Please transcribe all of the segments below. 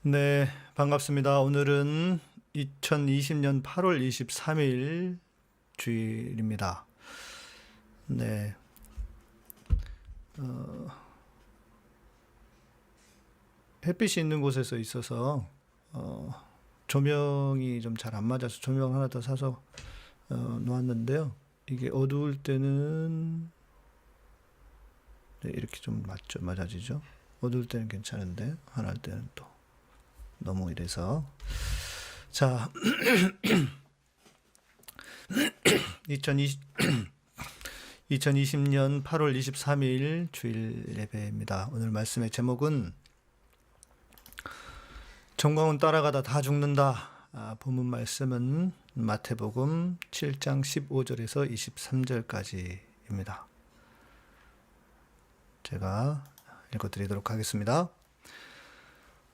네, 반갑습니다. 오늘은 2020년 8월 23일 주일입니다. 네, 햇빛이 있는 곳에서 있어서 조명이 좀 잘 안 맞아서 조명 하나 더 사서 놓았는데요. 이게 어두울 때는 네, 이렇게 좀 맞아지죠. 어두울 때는 괜찮은데 환할 때는 또 너무 이래서 자, 2020 2020년 8월 23일 주일 예배입니다. 오늘 말씀의 제목은 정광훈 따라가다 다 죽는다. 본문 말씀은 마태복음 7장 15절에서 23절까지입니다. 제가 읽어드리도록 하겠습니다.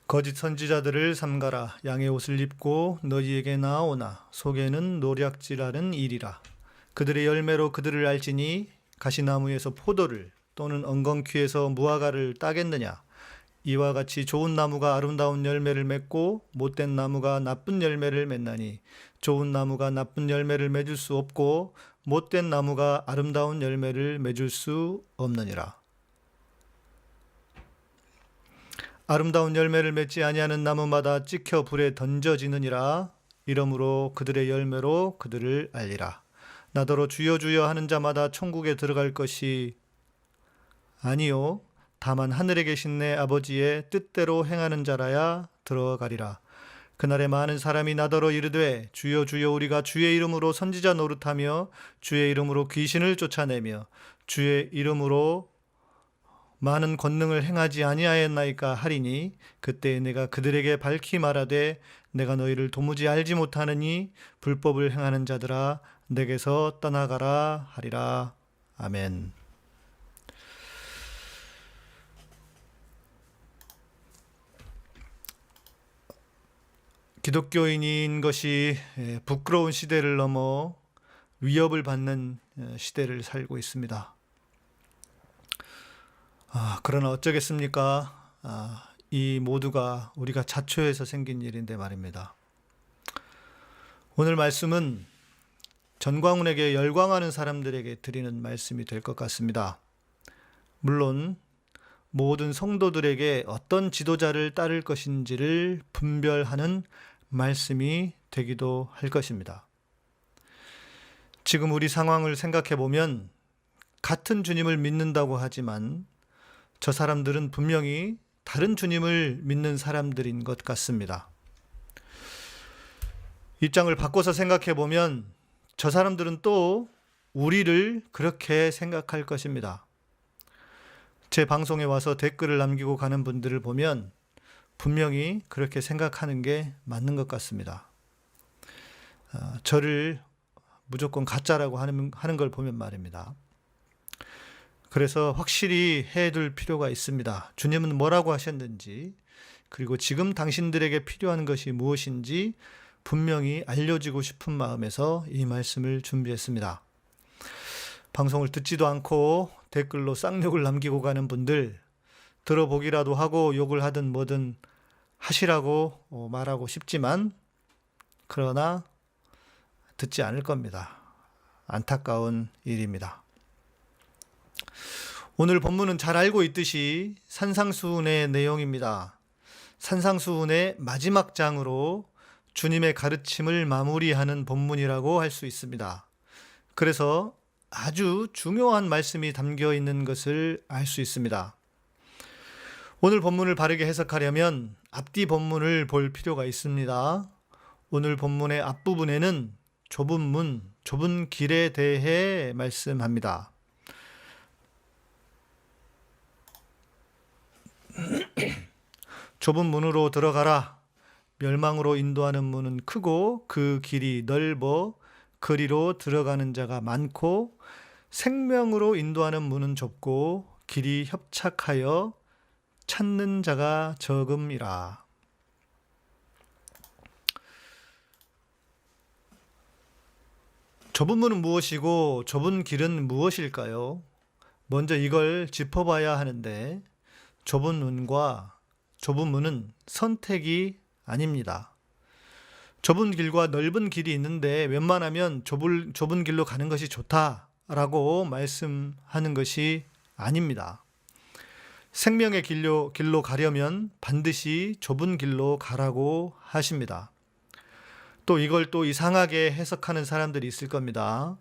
거짓 선지자들을 삼가라. 양의 옷을 입고 너희에게 나아오나 속에는 노략질하는 일이라. 그들의 열매로 그들을 알지니 가시나무에서 포도를 또는 엉겅퀴에서 무화과를 따겠느냐. 이와 같이 좋은 나무가 아름다운 열매를 맺고 못된 나무가 나쁜 열매를 맺나니 좋은 나무가 나쁜 열매를 맺을 수 없고 못된 나무가 아름다운 열매를 맺을 수 없느니라. 아름다운 열매를 맺지 아니하는 나무마다 찍혀 불에 던져지느니라. 이러므로 그들의 열매로 그들을 알리라. 나더러 주여 주여 하는 자마다 천국에 들어갈 것이 아니요 다만 하늘에 계신 내 아버지의 뜻대로 행하는 자라야 들어가리라. 그날에 많은 사람이 나더러 이르되 주여 주여 우리가 주의 이름으로 선지자 노릇하며 주의 이름으로 귀신을 쫓아내며 주의 이름으로 많은 권능을 행하지 아니하였나이까 하리니 그때 내가 그들에게 밝히 말하되 내가 너희를 도무지 알지 못하느니 불법을 행하는 자들아 내게서 떠나가라 하리라. 아멘. 기독교인인 것이 부끄러운 시대를 넘어 위협을 받는 시대를 살고 있습니다. 그러나 어쩌겠습니까? 이 모두가 우리가 자초해서 생긴 일인데 말입니다. 오늘 말씀은 전광훈에게 열광하는 사람들에게 드리는 말씀이 될 것 같습니다. 물론 모든 성도들에게 어떤 지도자를 따를 것인지를 분별하는 말씀이 되기도 할 것입니다. 지금 우리 상황을 생각해 보면 같은 주님을 믿는다고 하지만 저 사람들은 분명히 다른 주님을 믿는 사람들인 것 같습니다. 입장을 바꿔서 생각해 보면 저 사람들은 또 우리를 그렇게 생각할 것입니다. 제 방송에 와서 댓글을 남기고 가는 분들을 보면 분명히 그렇게 생각하는 게 맞는 것 같습니다. 저를 무조건 가짜라고 하는 걸 보면 말입니다. 그래서 확실히 해둘 필요가 있습니다. 주님은 뭐라고 하셨는지, 그리고 지금 당신들에게 필요한 것이 무엇인지 분명히 알려주고 싶은 마음에서 이 말씀을 준비했습니다. 방송을 듣지도 않고 댓글로 쌍욕을 남기고 가는 분들, 들어보기라도 하고 욕을 하든 뭐든 하시라고 말하고 싶지만 그러나 듣지 않을 겁니다. 안타까운 일입니다. 오늘 본문은 잘 알고 있듯이 산상수훈의 내용입니다. 산상수훈의 마지막 장으로 주님의 가르침을 마무리하는 본문이라고 할 수 있습니다. 그래서 아주 중요한 말씀이 담겨 있는 것을 알 수 있습니다. 오늘 본문을 바르게 해석하려면 앞뒤 본문을 볼 필요가 있습니다. 오늘 본문의 앞부분에는 좁은 문, 좁은 길에 대해 말씀합니다. 좁은 문으로 들어가라. 멸망으로 인도하는 문은 크고 그 길이 넓어 그리로 들어가는 자가 많고 생명으로 인도하는 문은 좁고 길이 협착하여 찾는 자가 적음이라. 좁은 문은 무엇이고 좁은 길은 무엇일까요? 먼저 이걸 짚어봐야 하는데 좁은 문과 좁은 문은 선택이 아닙니다. 좁은 길과 넓은 길이 있는데 웬만하면 좁은 길로 가는 것이 좋다라고 말씀하는 것이 아닙니다. 생명의 길로 가려면 반드시 좁은 길로 가라고 하십니다. 또 이걸 또 이상하게 해석하는 사람들이 있을 겁니다.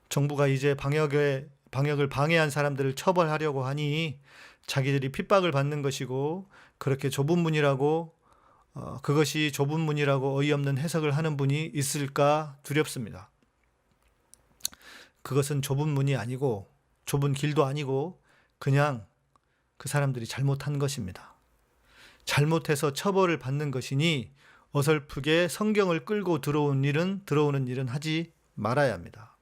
정부가 이제 방역을 방해한 사람들을 처벌하려고 하니 자기들이 핍박을 받는 것이고, 그렇게 좁은 문이라고 그것이 좁은 문이라고 어이없는 해석을 하는 분이 있을까 두렵습니다. 그것은 좁은 문이 아니고 좁은 길도 아니고 그냥 그 사람들이 잘못한 것입니다. 잘못해서 처벌을 받는 것이니 어설프게 성경을 끌고 들어오는 일은 하지 말아야 합니다.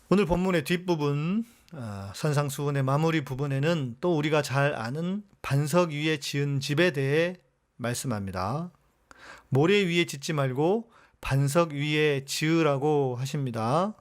오늘 본문의 뒷부분, 선상수훈의 마무리 부분에는 또 우리가 잘 아는 반석 위에 지은 집에 대해 말씀합니다. 모래 위에 짓지 말고 반석 위에 지으라고 하십니다.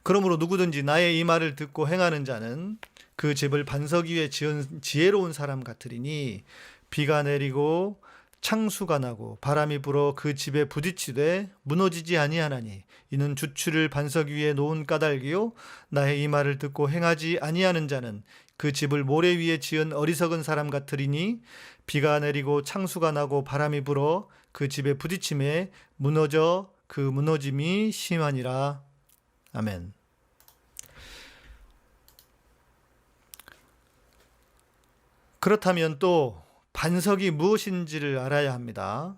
그러므로 누구든지 나의 이 말을 듣고 행하는 자는 그 집을 반석 위에 지은 지혜로운 사람 같으리니, 비가 내리고 창수가 나고 바람이 불어 그 집에 부딪히되 무너지지 아니하나니, 이는 주추를 반석 위에 놓은 까닭이요 나의 이 말을 듣고 행하지 아니하는 자는 그 집을 모래 위에 지은 어리석은 사람 같으리니, 비가 내리고 창수가 나고 바람이 불어 그 집에 부딪힘에 무너져 그 무너짐이 심하니라. 아멘. 그렇다면 또 반석이 무엇인지를 알아야 합니다.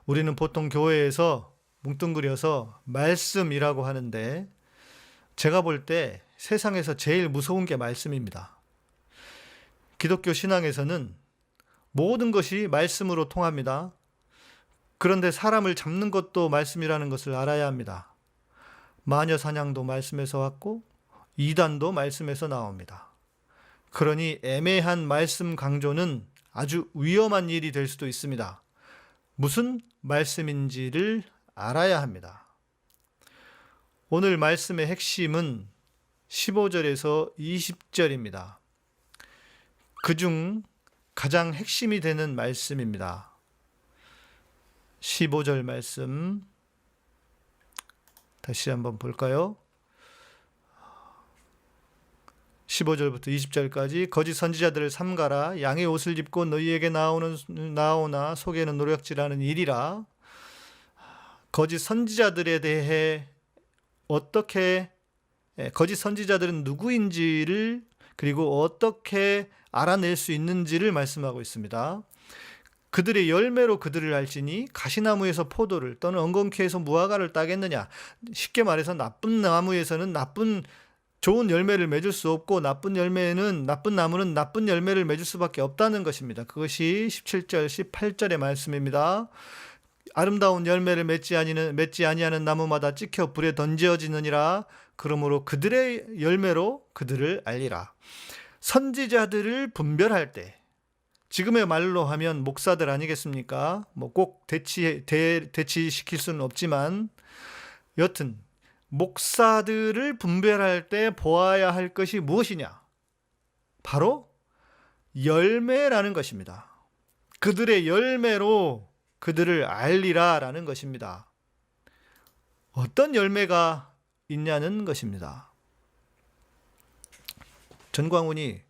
우리는 보통 교회에서 뭉뚱그려서 말씀이라고 하는데, 제가 볼 때 세상에서 제일 무서운 게 말씀입니다. 기독교 신앙에서는 모든 것이 말씀으로 통합니다. 그런데 사람을 잡는 것도 말씀이라는 것을 알아야 합니다. 마녀 사냥도 말씀에서 왔고 이단도 말씀에서 나옵니다. 그러니 애매한 말씀 강조는 아주 위험한 일이 될 수도 있습니다. 무슨 말씀인지를 알아야 합니다. 오늘 말씀의 핵심은 15절에서 20절입니다. 그중 가장 핵심이 되는 말씀입니다. 15절 말씀 다시 한번 볼까요? 15절부터 20절까지 거짓 선지자들을 삼가라. 양의 옷을 입고 너희에게 나오나 속에는 노략질하는 일이라. 거짓 선지자들에 대해 거짓 선지자들은 누구인지를, 그리고 어떻게 알아낼 수 있는지를 말씀하고 있습니다. 그들의 열매로 그들을 알지니 가시나무에서 포도를 또는 엉겅퀴에서 무화과를 따겠느냐. 쉽게 말해서 나쁜 나무에서는 좋은 열매를 맺을 수 없고, 나쁜 나무는 나쁜 열매를 맺을 수밖에 없다는 것입니다. 그것이 17절, 18절의 말씀입니다. 아름다운 열매를 맺지 아니하는 나무마다 찍혀 불에 던져지느니라. 그러므로 그들의 열매로 그들을 알리라. 선지자들을 분별할 때, 지금의 말로 하면 목사들 아니겠습니까? 꼭 대치시킬 수는 없지만, 여튼 목사들을 분별할 때 보아야 할 것이 무엇이냐? 바로 열매라는 것입니다. 그들의 열매로 그들을 알리라 라는 것입니다. 어떤 열매가 있냐는 것입니다. 전광훈이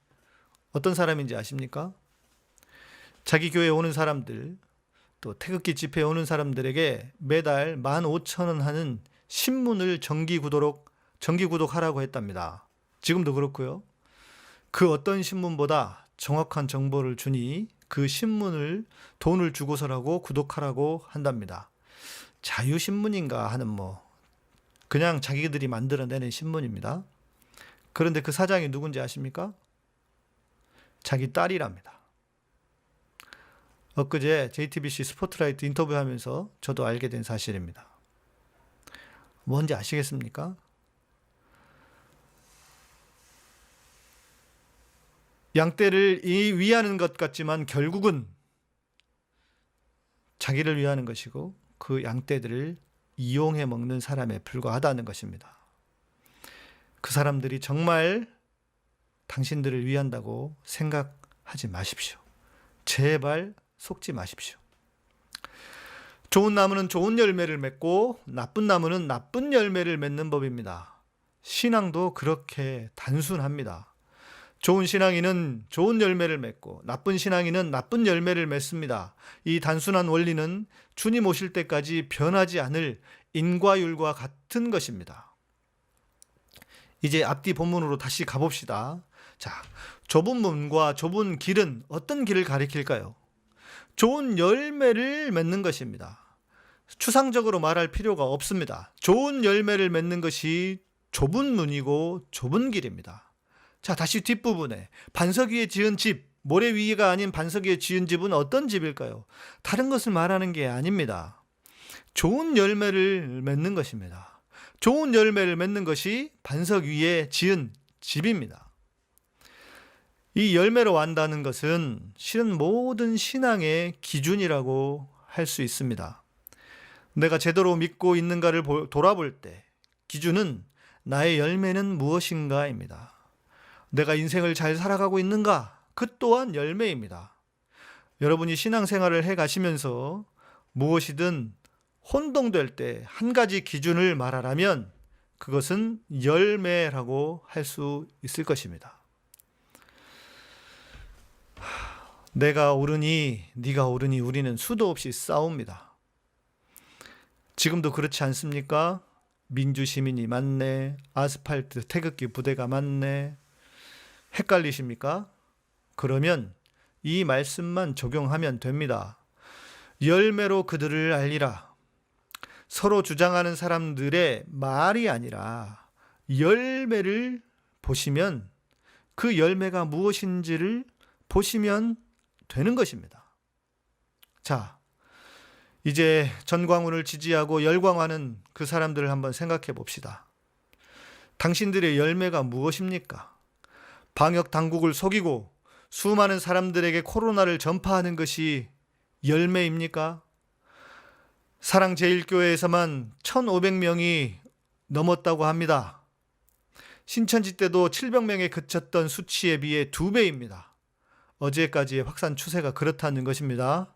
어떤 사람인지 아십니까? 자기 교회에 오는 사람들, 또 태극기 집회에 오는 사람들에게 매달 15,000원 하는 신문을 정기 구독하라고 했답니다. 지금도 그렇고요. 그 어떤 신문보다 정확한 정보를 주니 그 신문을 돈을 주고서라고 구독하라고 한답니다. 자유신문인가 하는 그냥 자기들이 만들어내는 신문입니다. 그런데 그 사장이 누군지 아십니까? 자기 딸이랍니다. 엊그제 JTBC 스포트라이트 인터뷰하면서 저도 알게 된 사실입니다. 뭔지 아시겠습니까? 양떼를 위하는 것 같지만 결국은 자기를 위하는 것이고, 그 양떼들을 이용해 먹는 사람에 불과하다는 것입니다. 그 사람들이 정말 당신들을 위한다고 생각하지 마십시오. 제발 속지 마십시오. 좋은 나무는 좋은 열매를 맺고 나쁜 나무는 나쁜 열매를 맺는 법입니다. 신앙도 그렇게 단순합니다. 좋은 신앙인은 좋은 열매를 맺고 나쁜 신앙인은 나쁜 열매를 맺습니다. 이 단순한 원리는 주님 오실 때까지 변하지 않을 인과율과 같은 것입니다. 이제 앞뒤 본문으로 다시 가봅시다. 자, 좁은 문과 좁은 길은 어떤 길을 가리킬까요? 좋은 열매를 맺는 것입니다. 추상적으로 말할 필요가 없습니다. 좋은 열매를 맺는 것이 좁은 문이고 좁은 길입니다. 자, 다시 뒷부분에 반석 위에 지은 집, 모래 위가 아닌 반석 위에 지은 집은 어떤 집일까요? 다른 것을 말하는 게 아닙니다. 좋은 열매를 맺는 것입니다. 좋은 열매를 맺는 것이 반석 위에 지은 집입니다. 이 열매로 안다는 것은 실은 모든 신앙의 기준이라고 할 수 있습니다. 내가 제대로 믿고 있는가를 돌아볼 때 기준은 나의 열매는 무엇인가입니다. 내가 인생을 잘 살아가고 있는가? 그 또한 열매입니다. 여러분이 신앙생활을 해가시면서 무엇이든 혼동될 때 한 가지 기준을 말하라면 그것은 열매라고 할 수 있을 것입니다. 내가 옳으니 네가 옳으니 우리는 수도 없이 싸웁니다. 지금도 그렇지 않습니까? 민주시민이 많네, 아스팔트 태극기 부대가 많네. 헷갈리십니까? 그러면 이 말씀만 적용하면 됩니다. 열매로 그들을 알리라. 서로 주장하는 사람들의 말이 아니라 열매를 보시면 그 열매가 무엇인지를 보시면 되는 것입니다. 자, 이제 전광훈을 지지하고 열광하는 그 사람들을 한번 생각해 봅시다. 당신들의 열매가 무엇입니까? 방역 당국을 속이고 수많은 사람들에게 코로나를 전파하는 것이 열매입니까? 사랑제일교회에서만 1,500명이 넘었다고 합니다. 신천지 때도 700명에 그쳤던 수치에 비해 2배입니다. 어제까지의 확산 추세가 그렇다는 것입니다.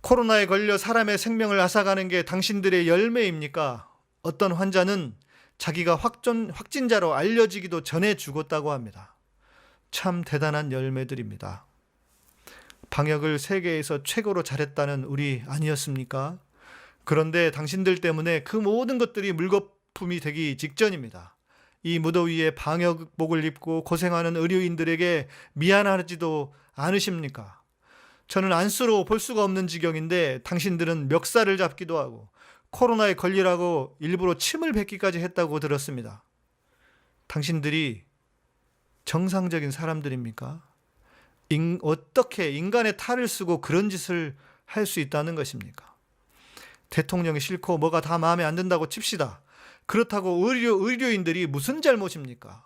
코로나에 걸려 사람의 생명을 앗아가는 게 당신들의 열매입니까? 어떤 환자는 자기가 확진자로 알려지기도 전에 죽었다고 합니다. 참 대단한 열매들입니다. 방역을 세계에서 최고로 잘했다는 우리 아니었습니까? 그런데 당신들 때문에 그 모든 것들이 물거품이 되기 직전입니다. 이 무더위에 방역복을 입고 고생하는 의료인들에게 미안하지도 않으십니까? 저는 안쓰러워 볼 수가 없는 지경인데 당신들은 멱살을 잡기도 하고 코로나에 걸리라고 일부러 침을 뱉기까지 했다고 들었습니다. 당신들이 정상적인 사람들입니까? 어떻게 인간의 탈을 쓰고 그런 짓을 할 수 있다는 것입니까? 대통령이 싫고 뭐가 다 마음에 안 든다고 칩시다. 그렇다고 의료인들이 무슨 잘못입니까?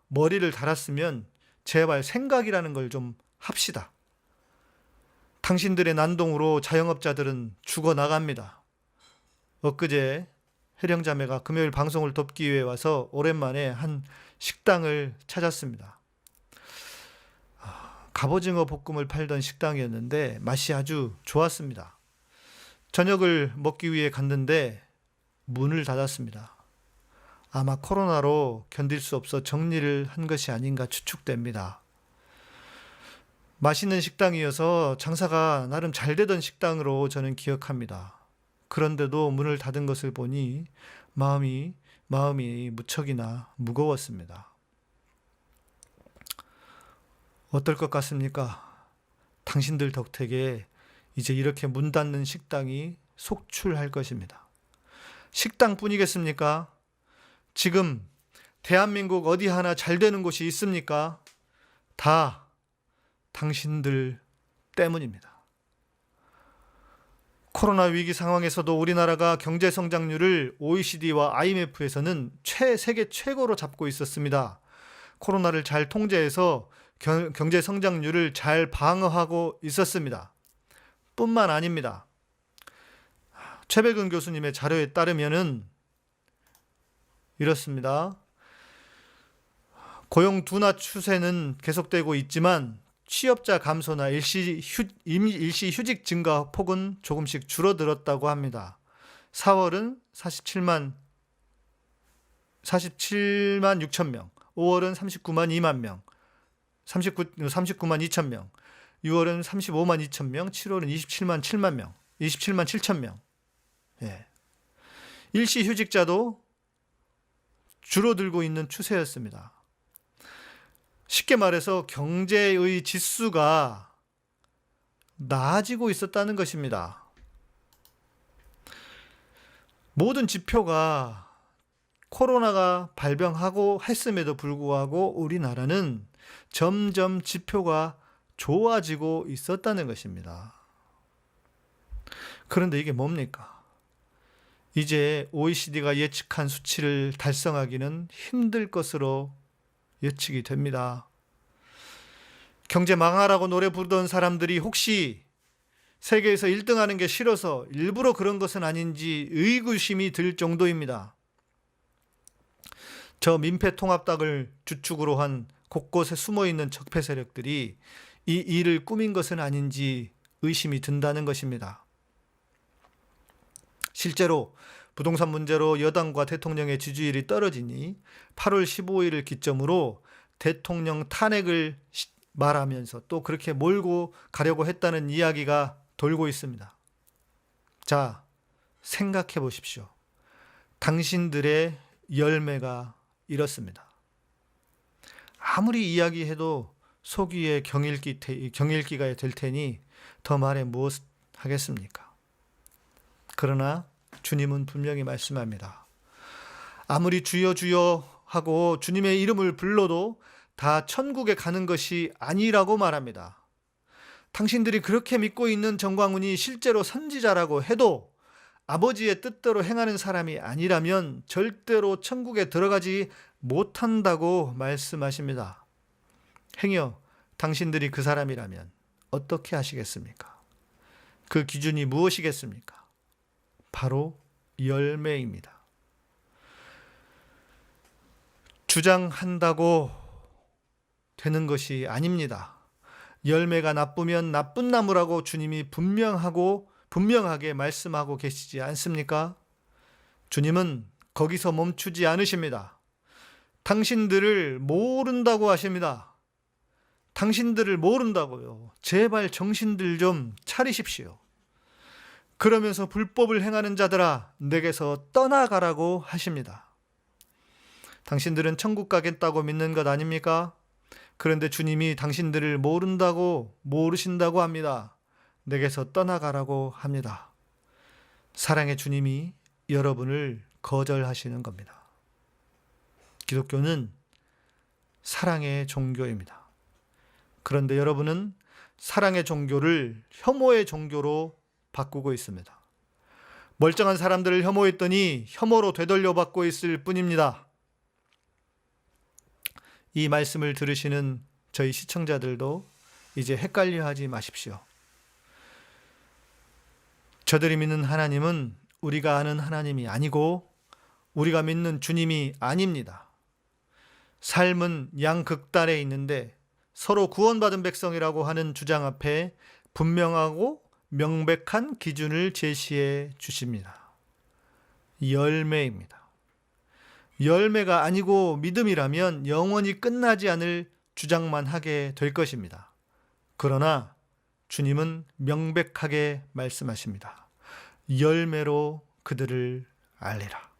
머리를 달았으면 제발 생각이라는 걸 좀 합시다. 당신들의 난동으로 자영업자들은 죽어나갑니다. 엊그제 혜령자매가 금요일 방송을 돕기 위해 와서 오랜만에 한 식당을 찾았습니다. 갑오징어 볶음을 팔던 식당이었는데 맛이 아주 좋았습니다. 저녁을 먹기 위해 갔는데 문을 닫았습니다. 아마 코로나로 견딜 수 없어 정리를 한 것이 아닌가 추측됩니다. 맛있는 식당이어서 장사가 나름 잘 되던 식당으로 저는 기억합니다. 그런데도 문을 닫은 것을 보니 마음이 무척이나 무거웠습니다. 어떨 것 같습니까? 당신들 덕택에 이제 이렇게 문 닫는 식당이 속출할 것입니다. 식당뿐이겠습니까? 지금 대한민국 어디 하나 잘 되는 곳이 있습니까? 다 당신들 때문입니다. 코로나 위기 상황에서도 우리나라가 경제 성장률을 OECD와 IMF에서는 세계 최고로 잡고 있었습니다. 코로나를 잘 통제해서 경제 성장률을 잘 방어하고 있었습니다. 뿐만 아닙니다. 최백은 교수님의 자료에 따르면은 이렇습니다. 고용 둔화 추세는 계속되고 있지만 취업자 감소나 일시 휴직 증가 폭은 조금씩 줄어들었다고 합니다. 4월은 47만 6천 명, 5월은 39만 2만 명, 39만 2천 명, 6월은 35만 2천 명, 7월은 27만 7만 명, 27만 7천 명. 예. 일시 휴직자도 줄어들고 있는 추세였습니다. 쉽게 말해서 경제의 지수가 나아지고 있었다는 것입니다. 모든 지표가 코로나가 발병하고 했음에도 불구하고 우리나라는 점점 지표가 좋아지고 있었다는 것입니다. 그런데 이게 뭡니까? 이제 OECD가 예측한 수치를 달성하기는 힘들 것으로 예측이 됩니다. 경제 망하라고 노래 부르던 사람들이 혹시 세계에서 1등 하는 게 싫어서 일부러 그런 것은 아닌지 의구심이 들 정도입니다. 저 민폐통합당을 주축으로 한 곳곳에 숨어있는 적폐 세력들이 이 일을 꾸민 것은 아닌지 의심이 든다는 것입니다. 실제로 부동산 문제로 여당과 대통령의 지지율이 떨어지니 8월 15일을 기점으로 대통령 탄핵을 말하면서 또 그렇게 몰고 가려고 했다는 이야기가 돌고 있습니다. 자, 생각해 보십시오. 당신들의 열매가 이렇습니다. 아무리 이야기해도 속 위에 경일기가 될 테니 더 말해 무엇 하겠습니까? 그러나 주님은 분명히 말씀합니다. 아무리 주여 주여 하고 주님의 이름을 불러도 다 천국에 가는 것이 아니라고 말합니다. 당신들이 그렇게 믿고 있는 정광훈이 실제로 선지자라고 해도 아버지의 뜻대로 행하는 사람이 아니라면 절대로 천국에 들어가지 못한다고 말씀하십니다. 행여 당신들이 그 사람이라면 어떻게 하시겠습니까? 그 기준이 무엇이겠습니까? 바로 열매입니다. 주장한다고 되는 것이 아닙니다. 열매가 나쁘면 나쁜 나무라고 주님이 분명하게 말씀하고 계시지 않습니까? 주님은 거기서 멈추지 않으십니다. 당신들을 모른다고 하십니다. 당신들을 모른다고요. 제발 정신들 좀 차리십시오. 그러면서 불법을 행하는 자들아 내게서 떠나가라고 하십니다. 당신들은 천국 가겠다고 믿는 것 아닙니까? 그런데 주님이 당신들을 모르신다고 합니다. 내게서 떠나가라고 합니다. 사랑의 주님이 여러분을 거절하시는 겁니다. 기독교는 사랑의 종교입니다. 그런데 여러분은 사랑의 종교를 혐오의 종교로 바꾸고 있습니다. 멀쩡한 사람들을 혐오했더니 혐오로 되돌려받고 있을 뿐입니다. 이 말씀을 들으시는 저희 시청자들도 이제 헷갈려하지 마십시오. 저들이 믿는 하나님은 우리가 아는 하나님이 아니고 우리가 믿는 주님이 아닙니다. 삶은 양극단에 있는데 서로 구원받은 백성이라고 하는 주장 앞에 분명하고 명백한 기준을 제시해 주십니다. 열매입니다. 열매가 아니고 믿음이라면 영원히 끝나지 않을 주장만 하게 될 것입니다. 그러나 주님은 명백하게 말씀하십니다. 열매로 그들을 알리라.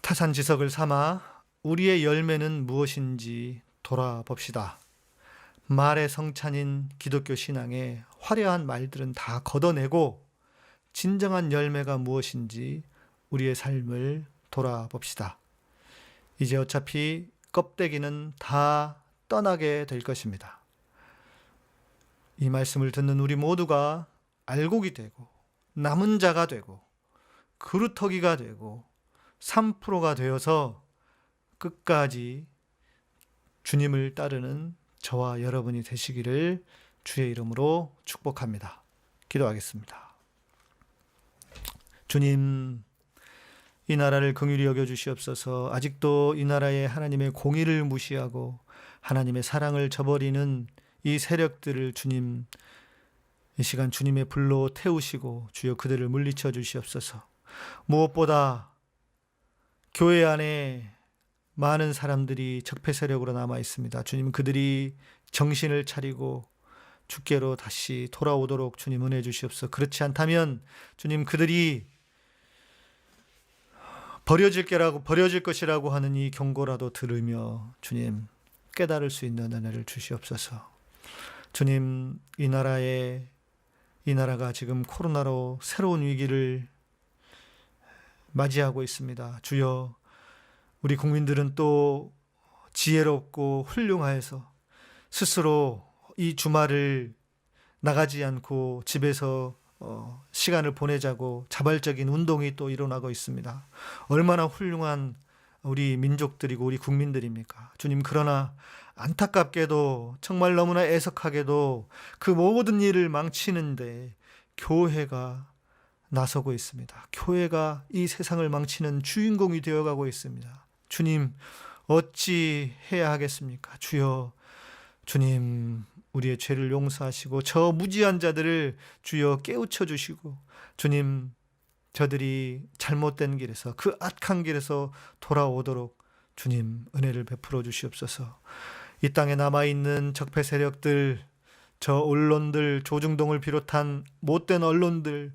타산지석을 삼아 우리의 열매는 무엇인지 돌아봅시다. 말의 성찬인 기독교 신앙의 화려한 말들은 다 걷어내고 진정한 열매가 무엇인지 우리의 삶을 돌아봅시다. 이제 어차피 껍데기는 다 떠나게 될 것입니다. 이 말씀을 듣는 우리 모두가 알곡이 되고 남은 자가 되고 그루터기가 되고 3%가 되어서 끝까지 주님을 따르는 저와 여러분이 되시기를 주의 이름으로 축복합니다. 기도하겠습니다. 주님, 이 나라를 긍휼히 여겨 주시옵소서. 아직도 이 나라의 하나님의 공의를 무시하고 하나님의 사랑을 저버리는 이 세력들을 주님, 이 시간 주님의 불로 태우시고 주여 그들을 물리쳐 주시옵소서. 무엇보다 교회 안에 많은 사람들이 적폐 세력으로 남아 있습니다. 주님, 그들이 정신을 차리고 주께로 다시 돌아오도록 주님 은혜 주시옵소서. 그렇지 않다면 주님, 그들이 버려질 것이라고 하는 이 경고라도 들으며 주님 깨달을 수 있는 은혜를 주시옵소서. 주님, 이 나라가 지금 코로나로 새로운 위기를 맞이하고 있습니다. 주여, 우리 국민들은 또 지혜롭고 훌륭하여서 스스로 이 주말을 나가지 않고 집에서 시간을 보내자고 자발적인 운동이 또 일어나고 있습니다. 얼마나 훌륭한 우리 민족들이고 우리 국민들입니까? 주님, 그러나 안타깝게도 정말 너무나 애석하게도 그 모든 일을 망치는데 교회가 나서고 있습니다. 교회가 이 세상을 망치는 주인공이 되어가고 있습니다. 주님, 어찌 해야 하겠습니까? 주여, 주님, 우리의 죄를 용서하시고 저 무지한 자들을 주여 깨우쳐 주시고 주님, 저들이 잘못된 길에서, 그 악한 길에서 돌아오도록 주님 은혜를 베풀어 주시옵소서. 이 땅에 남아있는 적폐 세력들, 저 언론들, 조중동을 비롯한 못된 언론들,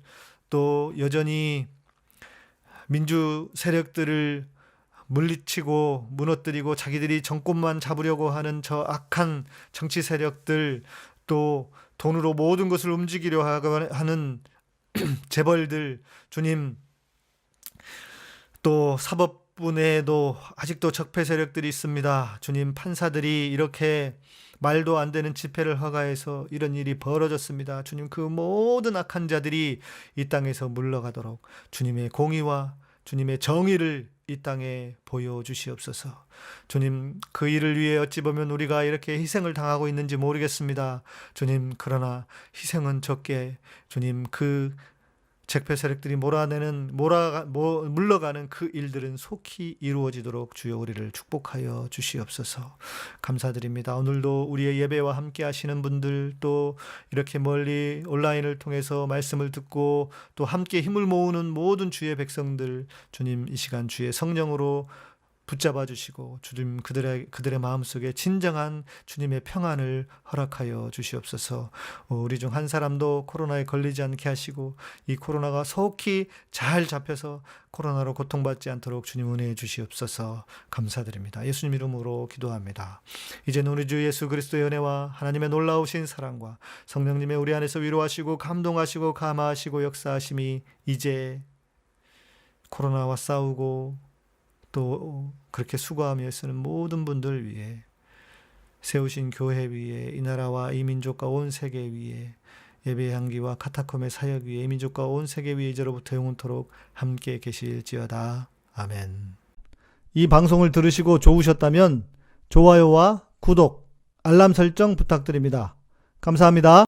또 여전히 민주 세력들을 물리치고 무너뜨리고 자기들이 정권만 잡으려고 하는 저 악한 정치 세력들, 또 돈으로 모든 것을 움직이려 하는 재벌들, 주님, 또 사법부 내에도 아직도 적폐 세력들이 있습니다. 주님, 판사들이 이렇게 말도 안 되는 집회를 허가해서 이런 일이 벌어졌습니다. 주님, 그 모든 악한 자들이 이 땅에서 물러가도록 주님의 공의와 주님의 정의를 이 땅에 보여주시옵소서. 주님, 그 일을 위해 어찌 보면 우리가 이렇게 희생을 당하고 있는지 모르겠습니다. 주님, 그러나 희생은 적게 주님, 그 적폐 세력들이 물러가는 그 일들은 속히 이루어지도록 주여 우리를 축복하여 주시옵소서. 감사드립니다. 오늘도 우리의 예배와 함께 하시는 분들, 또 이렇게 멀리 온라인을 통해서 말씀을 듣고 또 함께 힘을 모으는 모든 주의 백성들, 주님, 이 시간 주의 성령으로 붙잡아 주시고 주님, 그들의 마음속에 진정한 주님의 평안을 허락하여 주시옵소서. 우리 중 한 사람도 코로나에 걸리지 않게 하시고 이 코로나가 속히 잘 잡혀서 코로나로 고통받지 않도록 주님 은혜해 주시옵소서. 감사드립니다. 예수님 이름으로 기도합니다. 이제는 우리 주 예수 그리스도의 은혜와 하나님의 놀라우신 사랑과 성령님의 우리 안에서 위로하시고 감동하시고 감화하시고 역사하심이 이제 코로나와 싸우고 또 그렇게 수고하며 애쓰는 모든 분들 위해, 세우신 교회 위에, 이 나라와 이 민족과 온 세계 위에, 예배의 향기와 카타콤의 사역 위에, 이 민족과 온 세계 위에 이제로부터 영원토록 함께 계실지어다. 아멘. 이 방송을 들으시고 좋으셨다면 좋아요와 구독, 알람 설정 부탁드립니다. 감사합니다.